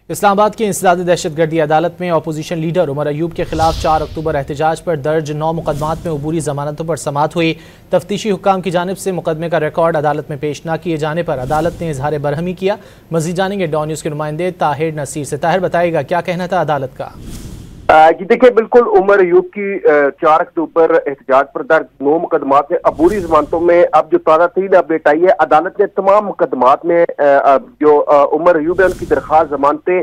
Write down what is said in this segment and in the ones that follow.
इस्लामाबाद की इंसदादी दहशतगर्दी अदालत में अपोजिशन लीडर उमर अयूब के खिलाफ 4 अक्टूबर एहतजाज पर दर्ज 9 मुकदमात में अबूरी जमानतों पर समाअत हुई। तफ्तीशी हुक्काम की जानिब से मुकदमे का रिकॉर्ड अदालत में पेश न किए जाने पर अदालत ने इजहार बरहमी किया। मजीद जानेंगे डॉन न्यूज़ के नुमाइंदे ताहिर नसीर से। ताहिर, बताएगा क्या कहना था अदालत का? जी देखिए, बिल्कुल उमर अयूब की 4 अक्टूबर एहतजाज पर दर्ज 9 मुकदमात में अबूरी जमानतों में अब जो ताज़ा तरीन अपडेट आई है, अदालत ने तमाम मुकदमात में जो उमर अयूब है उनकी दरख्वास्त जमानतें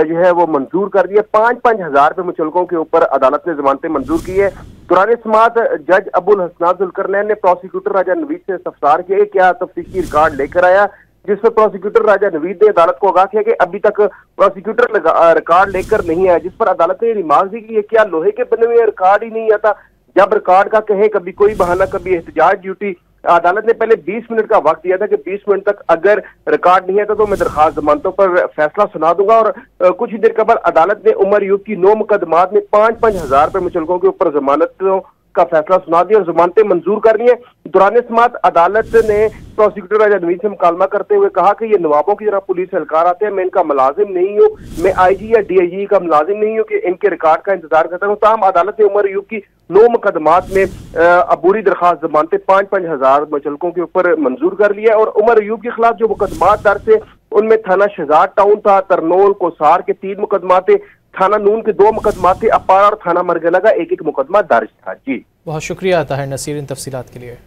जो है वो मंजूर कर दी है। 5-5 हजार रुपये मुचलकों के ऊपर अदालत ने जमानतें मंजूर की है। दौरान समाअत जज अबुल हसनात जुल्करनैन ने प्रोसिक्यूटर राजा नवीद से इस्तफसार किया क्या तफ्तीशी रिकॉर्ड लेकर आया, जिस पर प्रोसिक्यूटर राजा नवीद ने अदालत को आगाह किया कि अभी तक प्रोसिक्यूटर रिकॉर्ड लेकर नहीं आया, जिस पर अदालत ने रिमार्क दी कि क्या लोहे के बने हुए रिकॉर्ड ही नहीं आता। जब रिकॉर्ड का कहे कभी कोई बहाना कभी एहतजाज ड्यूटी। अदालत ने पहले 20 मिनट का वक्त दिया था कि 20 मिनट तक अगर रिकॉर्ड नहीं आता तो मैं दरखास्त जमानतों पर फैसला सुना दूंगा। और कुछ ही देर के बाद अदालत ने उमर अयूब की 9 मुकदमात में 5-5 हजार रुपये मुचलकों के ऊपर जमानतों का फैसला सुना दिया और जमानतें मंजूर कर ली है। दौरान समाअत अदालत ने प्रोसिक्यूटर राजा नवीद से मुकालमा करते हुए कहा कि ये नवाबों की तरह पुलिस एहलकार आते हैं, मैं इनका मुलाजिम नहीं हूँ, मैं IG या DIG का मुलाजिम नहीं हूँ कि इनके रिकॉर्ड का इंतजार करता हूँ। ताहम अदालत ने उमर अयूब की 9 मुकदमात में अबूरी दरखास्त जमानतें 5-5 हजार मुचलकों के ऊपर मंजूर कर लिया। और उमर अयूब के खिलाफ जो मुकदमात दर्ज थे उनमें थाना शहजाद टाउन था, तरनोल कोसार के 3 मुकदमात थे, थाना नून के 2 मुकदमात थे, अपारा और थाना मरगला का 1-1 मुकदमा दर्ज था। जी बहुत शुक्रिया ताहिर नसीर इन तफसीलात के लिए।